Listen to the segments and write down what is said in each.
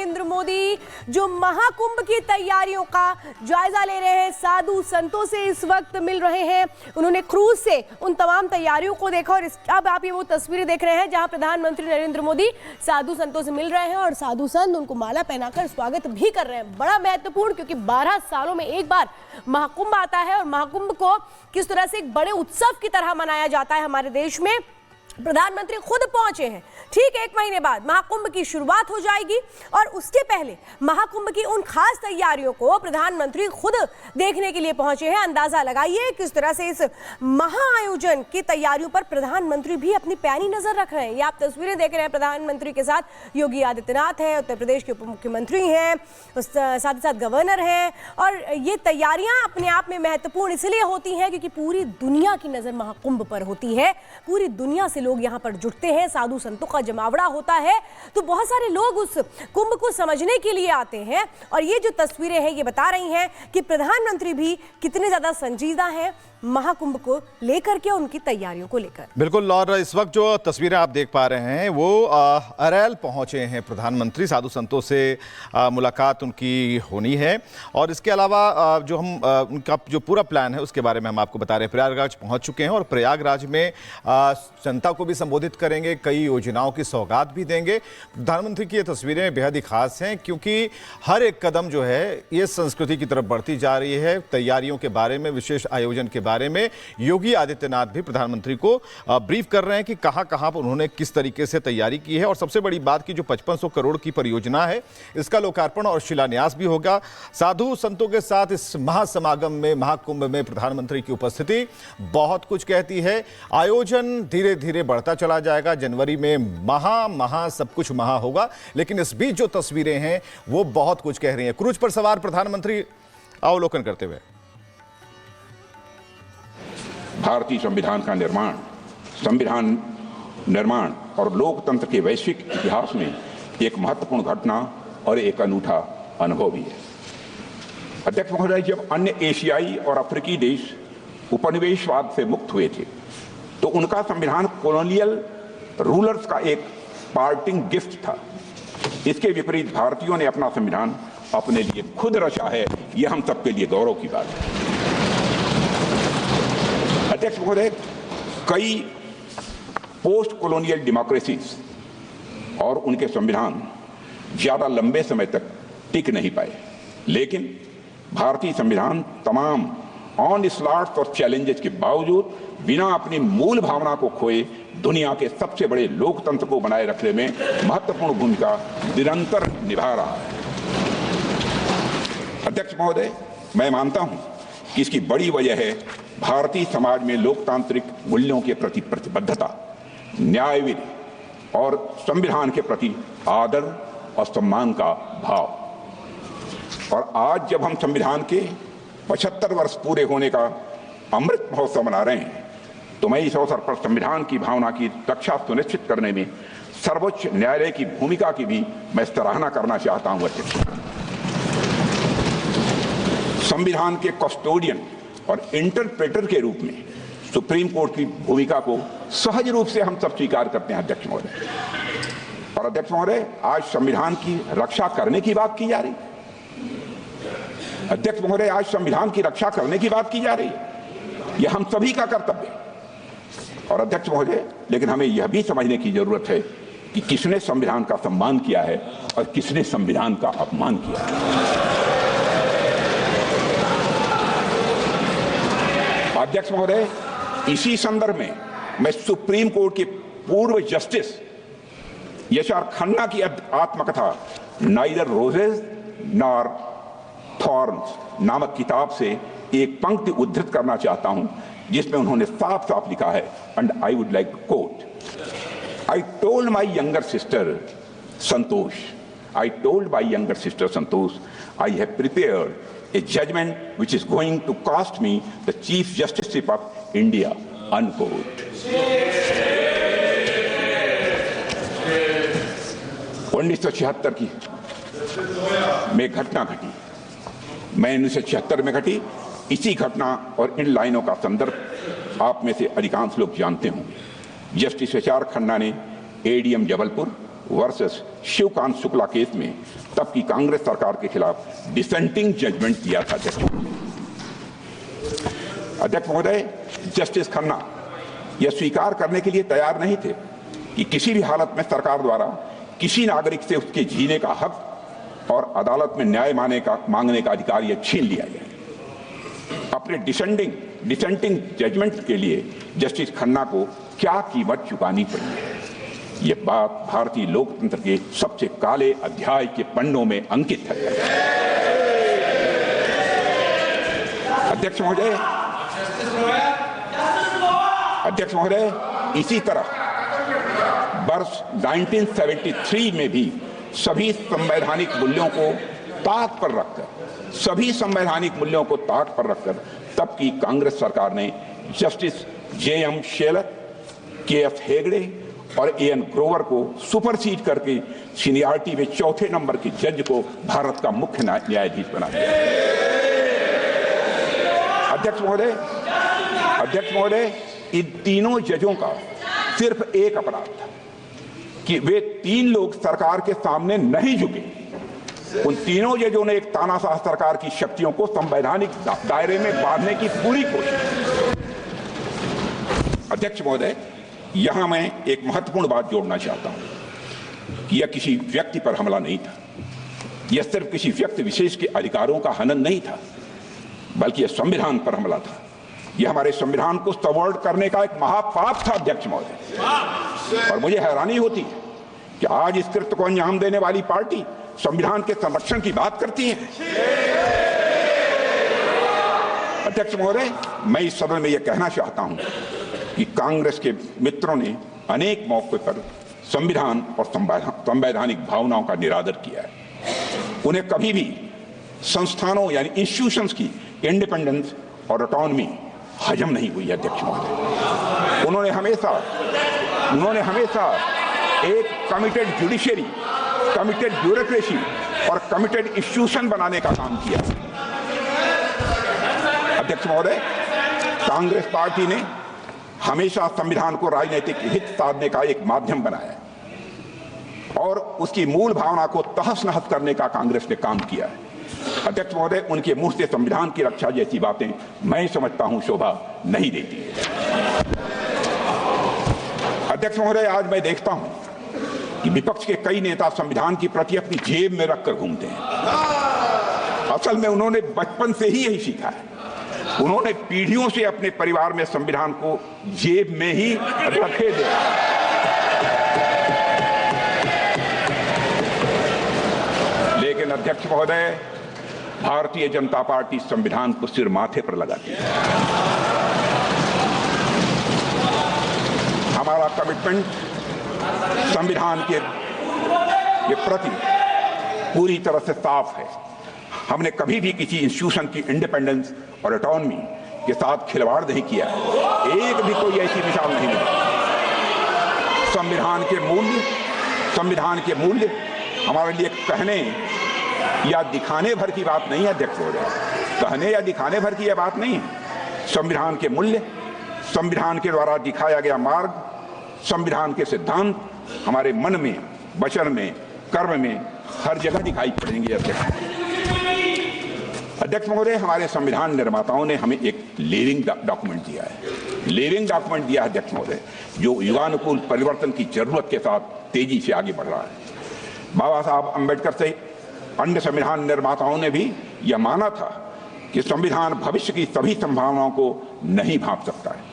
नरेंद्र मोदी जो महाकुंभ की तैयारियों का जायजा ले रहे हैं, साधु संतों से इस वक्त मिल रहे हैं। उन्होंने क्रूज से उन तमाम तैयारियों को देखा और अब आप ये वो तस्वीरें देख रहे हैं जहां प्रधानमंत्री नरेंद्र मोदी साधु संतों से मिल रहे हैं और साधु संत उनको माला पहनाकर स्वागत भी कर रहे हैं। बड़ा महत्वपूर्ण, क्योंकि 12 सालों में एक बार महाकुंभ आता है और महाकुंभ को किस तरह से एक बड़े उत्सव की तरह मनाया जाता है हमारे देश में। प्रधानमंत्री खुद पहुंचे हैं। ठीक 1 महीने बाद महाकुंभ की शुरुआत हो जाएगी और उसके पहले महाकुंभ की उन खास तैयारियों को प्रधानमंत्री खुद देखने के लिए पहुंचे हैं। अंदाजा लगाइए किस तरह से इस महाआयोजन की तैयारियों पर प्रधानमंत्री भी अपनी पैनी नजर रख रहे हैं। ये आप तस्वीरें देख रहे हैं। प्रधानमंत्री के साथ योगी आदित्यनाथ हैं, उत्तर प्रदेश के उप मुख्यमंत्री हैं, साथ ही साथ गवर्नर हैं। और ये तैयारियां अपने आप में महत्वपूर्ण इसलिए होती हैं क्योंकि पूरी दुनिया की नजर महाकुंभ पर होती है। पूरी दुनिया से लोग यहाँ पर जुटते हैं, साधु संतों का जमावड़ा होता है, तो बहुत सारे लोग उस कुंभ को समझने के लिए आते हैं। और ये जो तस्वीरें हैं ये बता रही हैं कि प्रधानमंत्री भी कितने ज्यादा संजीदा हैं महाकुंभ को लेकर के, उनकी तैयारियों को लेकर। बिल्कुल। और इस वक्त जो तस्वीरें आप देख पा रहे हैं वो अरैल पहुंचे हैं प्रधानमंत्री, साधु संतों से मुलाकात उनकी होनी है। और इसके अलावा जो हम उनका जो पूरा प्लान है उसके बारे में हम आपको बता रहे हैं। प्रयागराज पहुंच चुके हैं और प्रयागराज में जनता को भी संबोधित करेंगे, कई योजनाओं की सौगात भी देंगे। प्रधानमंत्री की ये तस्वीरें बेहद ही खास हैं क्योंकि हर एक कदम जो है ये संस्कृति की तरफ बढ़ती जा रही है। तैयारियों के बारे में, विशेष आयोजन के बारे में योगी आदित्यनाथ भी प्रधानमंत्री को ब्रीफ कर रहे हैं कि कहां पर उन्होंने किस तरीके से तैयारी की है। और सबसे बड़ी बात की जो 5500 करोड़ की परियोजना है इसका लोकार्पण और शिलान्यास भी होगा। साधु संतों के साथ इस महासमागम में, महाकुंभ में प्रधानमंत्री की उपस्थिति बहुत कुछ कहती है। आयोजन धीरे धीरे बढ़ता चला जाएगा। जनवरी में महा सब कुछ महा होगा। लेकिन इस बीच जो तस्वीरें हैं वो बहुत कुछ कह रही हैं। क्रूज पर सवार प्रधानमंत्री अवलोकन करते हुए। भारतीय संविधान का निर्माण, संविधान निर्माण और लोकतंत्र के वैश्विक इतिहास में एक महत्वपूर्ण घटना और एक अनूठा अनुभव भी है। अध्यक्ष महोदय, जब अन्य एशियाई और अफ्रीकी देश उपनिवेशवाद से मुक्त हुए थे तो उनका संविधान कॉलोनियल रूलर्स का एक पार्टिंग गिफ्ट था। इसके विपरीत भारतीयों ने अपना संविधान अपने लिए खुद रचा है। यह हम सबके लिए गौरव की बात है। अध्यक्ष महोदय, कई पोस्ट कॉलोनियल डेमोक्रेसीज और उनके संविधान ज्यादा लंबे समय तक टिक नहीं पाए, लेकिन भारतीय संविधान तमाम ऑनस्लॉट्स और चैलेंजेस के बावजूद बिना अपनी मूल भावना को खोए दुनिया के सबसे बड़े लोकतंत्र को बनाए रखने में महत्वपूर्ण भूमिका निरंतर निभा रहा है। अध्यक्ष महोदय, मैं मानता हूं कि इसकी बड़ी वजह है भारतीय समाज में लोकतांत्रिक मूल्यों के प्रति प्रतिबद्धता, न्यायविधि और संविधान के प्रति आदर और सम्मान का भाव। और आज जब हम संविधान के 75 वर्ष पूरे होने का अमृत महोत्सव मना रहे हैं तो मैं इस अवसर पर संविधान की भावना की रक्षा सुनिश्चित करने में सर्वोच्च न्यायालय की भूमिका की भी मैं सराहना करना चाहता हूं। अध्यक्ष, संविधान के कस्टोडियन और इंटरप्रेटर के रूप में सुप्रीम कोर्ट की भूमिका को सहज रूप से हम सब स्वीकार करते हैं। अध्यक्ष महोदय, और अध्यक्ष महोदय, आज संविधान की रक्षा करने की बात की जा रही। अध्यक्ष महोदय, आज संविधान की रक्षा करने की बात की जा रही है। यह हम सभी का कर्तव्य है। और अध्यक्ष महोदय, लेकिन हमें यह भी समझने की जरूरत है कि किसने संविधान का सम्मान किया है और किसने संविधान का अपमान किया है। अध्यक्ष महोदय, इसी संदर्भ में मैं सुप्रीम कोर्ट के पूर्व जस्टिस यशआर खन्ना की आत्मकथा नाइदर रोजेस नॉर थॉर्न्स नामक किताब से एक पंक्ति उद्धृत करना चाहता हूं जिसमें उन्होंने साफ साफ लिखा है, and I would like to quote, I told my younger sister Santosh, I told my younger sister Santosh, I have prepared a judgment which is going to cost me the Chief Justiceship of India, unquote. 1976 की में घटना घटी, मैं 1976 में घटी। इसी घटना और इन लाइनों का संदर्भ आप में से अधिकांश लोग जानते होंगे। जस्टिस यशआर खन्ना ने ADM Jabalpur, versus Shivkant Shukla case में तब की कांग्रेस सरकार के खिलाफ डिसेंटिंग जजमेंट दिया था। अध्यक्ष महोदय, जस्टिस खन्ना यह स्वीकार करने के लिए तैयार नहीं थे कि किसी भी हालत में सरकार द्वारा किसी नागरिक से उसके जीने का हक और अदालत में न्याय मांगने का अधिकार यह छीन लिया गया। अपने डिसेंटिंग जजमेंट के लिए जस्टिस खन्ना को क्या कीमत चुकानी पड़ी है, यह बात भारतीय लोकतंत्र के सबसे काले अध्याय के पन्नों में अंकित है। अध्यक्ष महोदय, इसी तरह वर्ष 1973 में भी सभी संवैधानिक मूल्यों को ताक पर रखकर तब की कांग्रेस सरकार ने justice J.M. Shelar, K.F. Hegde और A.N. ग्रोवर को सुपरसीड करके सीनियरिटी में चौथे नंबर के जज को भारत का मुख्य न्यायाधीश बना दिया। अध्यक्ष महोदय, इन तीनों जजों का सिर्फ एक अपराध था कि वे तीन लोग सरकार के सामने नहीं झुके। उन तीनों जजों ने एक तानाशाह सरकार की शक्तियों को संवैधानिक दायरे में बांधने की पूरी कोशिश की। अध्यक्ष महोदय, यहां मैं एक महत्वपूर्ण बात जोड़ना चाहता हूं कि यह किसी व्यक्ति पर हमला नहीं था, यह सिर्फ किसी व्यक्ति विशेष के अधिकारों का हनन नहीं था, बल्कि यह संविधान पर हमला था। यह हमारे संविधान को सबवर्ट करने का एक महापाप था। अध्यक्ष महोदय, और मुझे हैरानी होती है कि आज इस कृत्य को अंजाम देने वाली पार्टी संविधान के संरक्षण की बात करती है। अध्यक्ष महोदय, मैं इस सदन में यह कहना चाहता हूं कि कांग्रेस के मित्रों ने अनेक मौकों पर संविधान और संवैधानिक भावनाओं का निरादर किया है। उन्हें कभी भी संस्थानों यानी इंस्टीट्यूशंस की इंडिपेंडेंस और ऑटोनॉमी हजम नहीं हुई। अध्यक्ष महोदय, उन्होंने हमेशा एक कमिटेड जुडिशरी, कमिटेड ब्यूरोक्रेसी और कमिटेड इंस्टीट्यूशन बनाने का काम किया। अध्यक्ष महोदय, कांग्रेस पार्टी ने हमेशा संविधान को राजनीतिक हित साधने का एक माध्यम बनाया और उसकी मूल भावना को तहस नहस करने का कांग्रेस ने काम किया है। अध्यक्ष महोदय, उनके मुंह से संविधान की रक्षा जैसी बातें मैं समझता हूं शोभा नहीं देती है। अध्यक्ष महोदय, आज मैं देखता हूं कि विपक्ष के कई नेता संविधान की प्रति अपनी जेब में रखकर घूमते हैं। असल में उन्होंने बचपन से ही यही सीखा है। उन्होंने पीढ़ियों से अपने परिवार में संविधान को जेब में ही रखे देखा। लेकिन अध्यक्ष महोदय, भारतीय जनता पार्टी संविधान को सिर माथे पर लगाती है। हमारा कमिटमेंट संविधान के प्रति पूरी तरह से साफ है। हमने कभी भी किसी इंस्टीट्यूशन की इंडिपेंडेंस और ऑटोनॉमी के साथ खिलवाड़ नहीं किया है। एक भी कोई ऐसी मिसाल नहीं मिली। संविधान के मूल्य हमारे लिए कहने या दिखाने भर की बात नहीं है। अध्यक्ष महोदय, कहने या दिखाने भर की यह बात नहीं है। संविधान के मूल्य, संविधान के द्वारा दिखाया गया मार्ग, संविधान के सिद्धांत हमारे मन में, वचन में, कर्म में हर जगह दिखाई पड़ेंगे। अध्यक्ष महोदय, हमारे संविधान निर्माताओं ने हमें एक लिविंग डॉक्यूमेंट दिया है। अध्यक्ष महोदय, जो युगानुकूल परिवर्तन की जरूरत के साथ तेजी से आगे बढ़ रहा है। बाबा साहब अम्बेडकर से अन्य संविधान निर्माताओं ने भी यह माना था कि संविधान भविष्य की सभी संभावनाओं को नहीं भांप सकता है।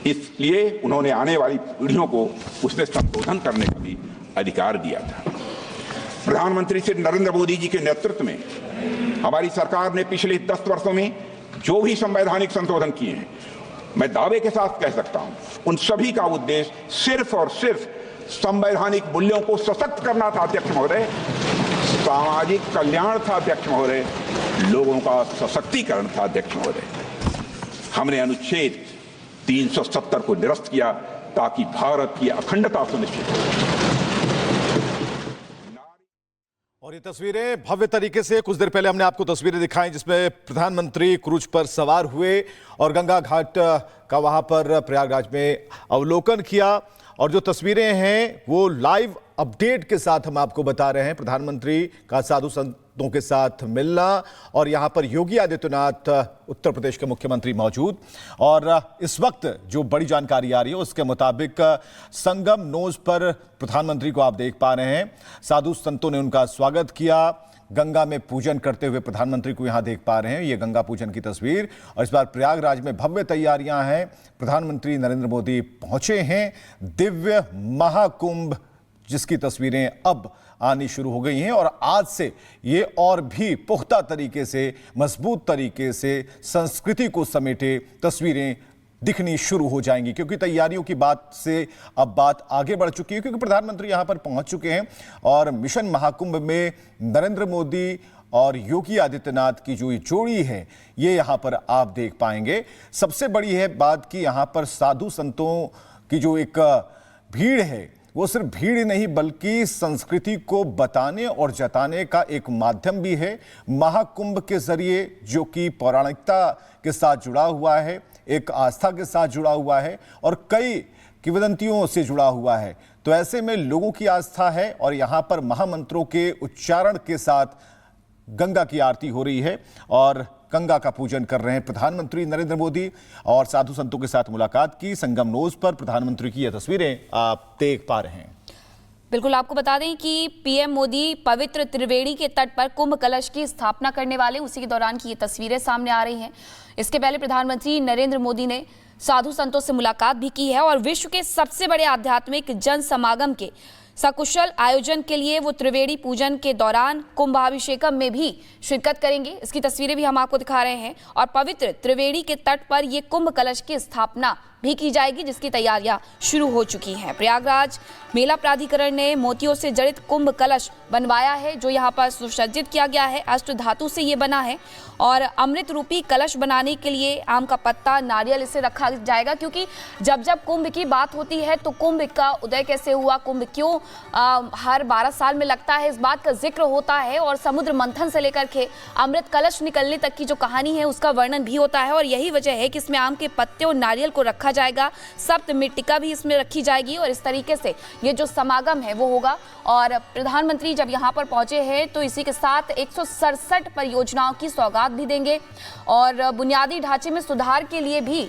इसलिए उन्होंने आने वाली पीढ़ियों को उसमें संशोधन करने का भी अधिकार दिया था। प्रधानमंत्री श्री नरेंद्र मोदी जी के नेतृत्व में हमारी सरकार ने पिछले 10 वर्षों में जो भी संवैधानिक संशोधन किए हैं, मैं दावे के साथ कह सकता हूं, उन सभी का उद्देश्य सिर्फ और सिर्फ संवैधानिक मूल्यों को सशक्त करना था। अध्यक्ष महोदय, सामाजिक कल्याण था। अध्यक्ष महोदय, लोगों का सशक्तिकरण था। अध्यक्ष महोदय, हमने अनुच्छेद 370 को निरस्त किया ताकि भारत की अखंडता सुनिश्चित हो। और ये तस्वीरें भव्य तरीके से कुछ देर पहले हमने आपको तस्वीरें दिखाई जिसमें प्रधानमंत्री क्रूज पर सवार हुए और गंगा घाट का वहां पर प्रयागराज में अवलोकन किया। और जो तस्वीरें हैं वो लाइव अपडेट के साथ हम आपको बता रहे हैं प्रधानमंत्री का साधु संतों के साथ मिलना, और यहां पर योगी आदित्यनाथ उत्तर प्रदेश के मुख्यमंत्री मौजूद। और इस वक्त जो बड़ी जानकारी आ रही है उसके मुताबिक संगम नोज पर प्रधानमंत्री को आप देख पा रहे हैं। साधु संतों ने उनका स्वागत किया, गंगा में पूजन करते हुए प्रधानमंत्री को यहां देख पा रहे हैं। ये गंगा पूजन की तस्वीर, और इस बार प्रयागराज में भव्य तैयारियां हैं। प्रधानमंत्री नरेंद्र मोदी पहुंचे हैं। दिव्य महाकुंभ जिसकी तस्वीरें अब आनी शुरू हो गई हैं, और आज से ये और भी पुख्ता तरीके से, मजबूत तरीके से संस्कृति को समेटे तस्वीरें दिखनी शुरू हो जाएंगी, क्योंकि तैयारियों की बात से अब बात आगे बढ़ चुकी है, क्योंकि प्रधानमंत्री यहां पर पहुंच चुके हैं। और मिशन महाकुंभ में नरेंद्र मोदी और योगी आदित्यनाथ की जो ये जोड़ी है ये यहां पर आप देख पाएंगे। सबसे बड़ी है बात कि यहां पर साधु संतों की जो एक भीड़ है वो सिर्फ भीड़ नहीं बल्कि संस्कृति को बताने और जताने का एक माध्यम भी है। महाकुंभ के जरिए, जो कि पौराणिकता के साथ जुड़ा हुआ है, एक आस्था के साथ जुड़ा हुआ है और कई किंवदंतियों से जुड़ा हुआ है, तो ऐसे में लोगों की आस्था है। और यहाँ पर महामंत्रों के उच्चारण के साथ गंगा की आरती हो रही है और गंगा का पूजन कर रहे हैं प्रधानमंत्री नरेंद्र मोदी। और साधु संतों के साथ मुलाकात की संगम नोज पर प्रधानमंत्री की यह तस्वीरें आप देख पा रहे हैं। बिल्कुल, आपको बता दें कि पीएम मोदी पवित्र त्रिवेणी के तट पर कुंभ कलश की स्थापना करने वाले, उसी के दौरान की ये तस्वीरें सामने आ रही हैं। इसके पहले प्रधानमंत्री नरेंद्र मोदी ने साधु संतों से मुलाकात भी की है और विश्व के सबसे बड़े आध्यात्मिक जन समागम के सकुशल आयोजन के लिए वो त्रिवेणी पूजन के दौरान कुंभाभिषेकम में भी शिरकत करेंगे। इसकी तस्वीरें भी हम आपको दिखा रहे हैं। और पवित्र त्रिवेणी के तट पर ये कुंभ कलश की स्थापना भी की जाएगी, जिसकी तैयारियां शुरू हो चुकी हैं। प्रयागराज मेला प्राधिकरण ने मोतियों से जड़ित कुंभ कलश बनवाया है, जो यहाँ पर सुसज्जित किया गया है। अष्ट धातु से ये बना है और अमृत रूपी कलश बनाने के लिए आम का पत्ता, नारियल इसे रखा जाएगा, क्योंकि जब जब कुंभ की बात होती है तो कुंभ का उदय कैसे हुआ, कुंभ क्यों हर 12 साल में लगता है, इस बात का जिक्र होता है। और समुद्र मंथन से लेकर के अमृत कलश निकलने तक की जो कहानी है उसका वर्णन भी होता है। और यही वजह है कि इसमें आम के पत्ते और नारियल को रखा जाएगा, सप्त मृत्तिका भी इसमें रखी जाएगी और इस तरीके से ये जो समागम है वो होगा। और प्रधानमंत्री जब यहाँ पर पहुंचे हैं तो इसी के साथ 167 परियोजनाओं की सौगात भी देंगे और बुनियादी ढांचे में सुधार के लिए भी